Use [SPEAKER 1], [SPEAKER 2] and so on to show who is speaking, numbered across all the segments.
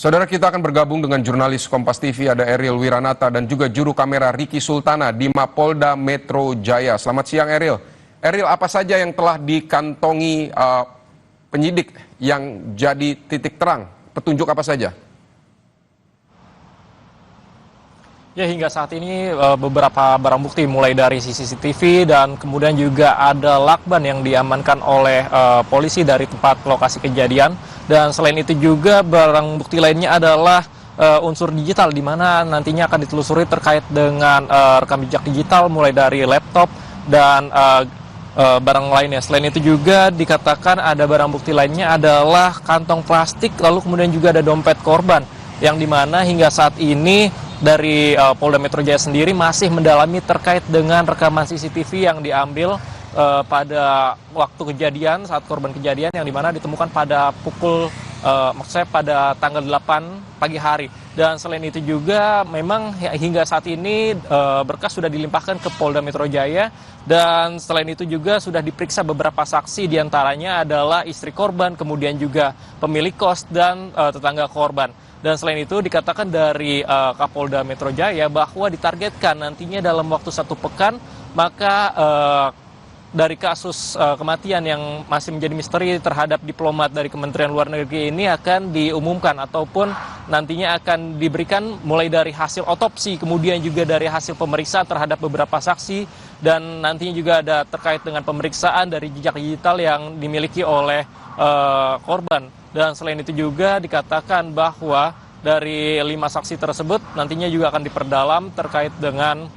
[SPEAKER 1] Saudara, kita akan bergabung dengan jurnalis Kompas TV, ada Eril Wiranata dan juga juru kamera Ricky Sultana di Mapolda Metro Jaya. Selamat siang, Eril. Eril, apa saja yang telah dikantongi penyidik yang jadi titik terang? Petunjuk apa saja?
[SPEAKER 2] Ya, hingga saat ini beberapa barang bukti mulai dari CCTV dan kemudian juga ada lakban yang diamankan oleh polisi dari tempat lokasi kejadian. Dan selain itu juga barang bukti lainnya adalah unsur digital, di mana nantinya akan ditelusuri terkait dengan rekam jejak digital mulai dari laptop dan barang lainnya. Selain itu juga dikatakan ada barang bukti lainnya adalah kantong plastik, lalu kemudian juga ada dompet korban, yang dimana hingga saat ini dari Polda Metro Jaya sendiri masih mendalami terkait dengan rekaman CCTV yang diambil pada waktu kejadian, saat korban kejadian, yang dimana ditemukan pada pukul maksud saya pada tanggal 8 pagi hari. Dan selain itu juga memang hingga saat ini berkas sudah dilimpahkan ke Polda Metro Jaya, dan selain itu juga sudah diperiksa beberapa saksi, diantaranya adalah istri korban, kemudian juga pemilik kos dan tetangga korban. Dan selain itu dikatakan dari Kapolda Metro Jaya bahwa ditargetkan nantinya dalam waktu 1 pekan, maka dari kasus kematian yang masih menjadi misteri terhadap diplomat dari Kementerian Luar Negeri ini akan diumumkan ataupun nantinya akan diberikan mulai dari hasil otopsi, kemudian juga dari hasil pemeriksaan terhadap beberapa saksi, dan nantinya juga ada terkait dengan pemeriksaan dari jejak digital yang dimiliki oleh korban. Dan selain itu juga dikatakan bahwa dari 5 saksi tersebut nantinya juga akan diperdalam terkait dengan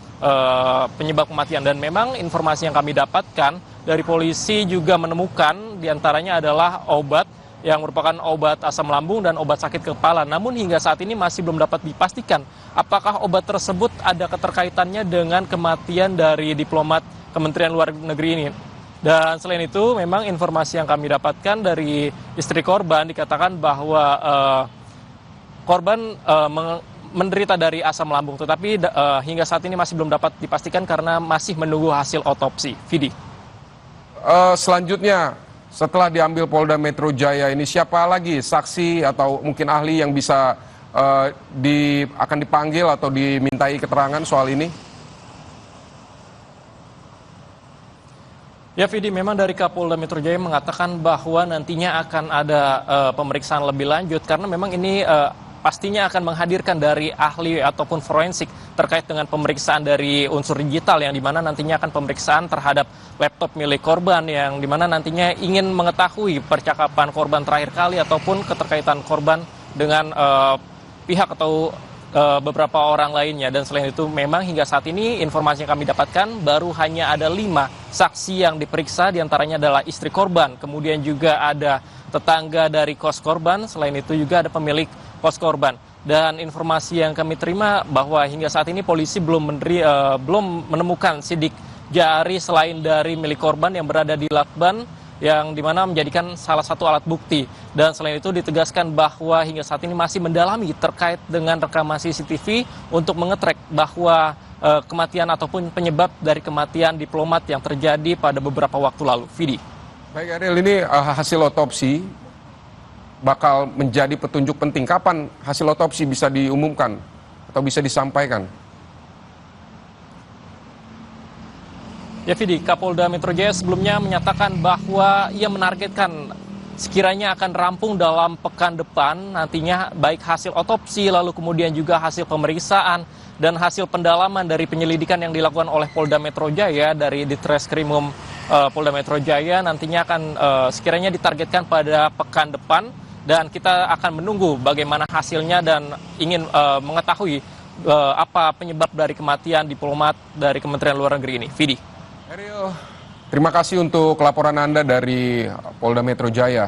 [SPEAKER 2] penyebab kematian. Dan memang informasi yang kami dapatkan dari polisi juga menemukan diantaranya adalah obat yang merupakan obat asam lambung dan obat sakit kepala. Namun hingga saat ini masih belum dapat dipastikan apakah obat tersebut ada keterkaitannya dengan kematian dari diplomat Kementerian Luar Negeri ini. Dan selain itu memang informasi yang kami dapatkan dari istri korban dikatakan bahwa korban menderita dari asam lambung, tetapi hingga saat ini masih belum dapat dipastikan karena masih menunggu hasil otopsi. Vidi.
[SPEAKER 1] Selanjutnya, setelah diambil Polda Metro Jaya ini, siapa lagi saksi atau mungkin ahli yang bisa akan dipanggil atau dimintai keterangan soal ini?
[SPEAKER 2] Ya, Vidi, memang dari Kapolda Metro Jaya mengatakan bahwa nantinya akan ada pemeriksaan lebih lanjut, karena memang ini pastinya akan menghadirkan dari ahli ataupun forensik terkait dengan pemeriksaan dari unsur digital, yang dimana nantinya akan pemeriksaan terhadap laptop milik korban, yang dimana nantinya ingin mengetahui percakapan korban terakhir kali ataupun keterkaitan korban dengan pihak atau beberapa orang lainnya. Dan selain itu memang hingga saat ini informasi yang kami dapatkan baru hanya ada 5 saksi yang diperiksa, diantaranya adalah istri korban, kemudian juga ada tetangga dari kos korban, selain itu juga ada pemilik kos korban. Dan informasi yang kami terima bahwa hingga saat ini polisi belum menemukan sidik jari selain dari milik korban yang berada di lakban, yang dimana menjadikan salah satu alat bukti. Dan selain itu ditegaskan bahwa hingga saat ini masih mendalami terkait dengan rekaman CCTV untuk mengetrek bahwa kematian ataupun penyebab dari kematian diplomat yang terjadi pada beberapa waktu lalu. Vidi.
[SPEAKER 1] Baik, Eril, ini hasil otopsi bakal menjadi petunjuk penting. Kapan hasil otopsi bisa diumumkan atau bisa disampaikan?
[SPEAKER 2] Ya, Vidi, Kapolda Metro Jaya sebelumnya menyatakan bahwa ia menargetkan sekiranya akan rampung dalam pekan depan nantinya, baik hasil otopsi, lalu kemudian juga hasil pemeriksaan dan hasil pendalaman dari penyelidikan yang dilakukan oleh Polda Metro Jaya dari Ditreskrimum Polda Metro Jaya nantinya akan sekiranya ditargetkan pada pekan depan, dan kita akan menunggu bagaimana hasilnya dan ingin mengetahui apa penyebab dari kematian diplomat dari Kementerian Luar Negeri ini. Vidi.
[SPEAKER 1] Eril, terima kasih untuk laporan Anda dari Polda Metro Jaya.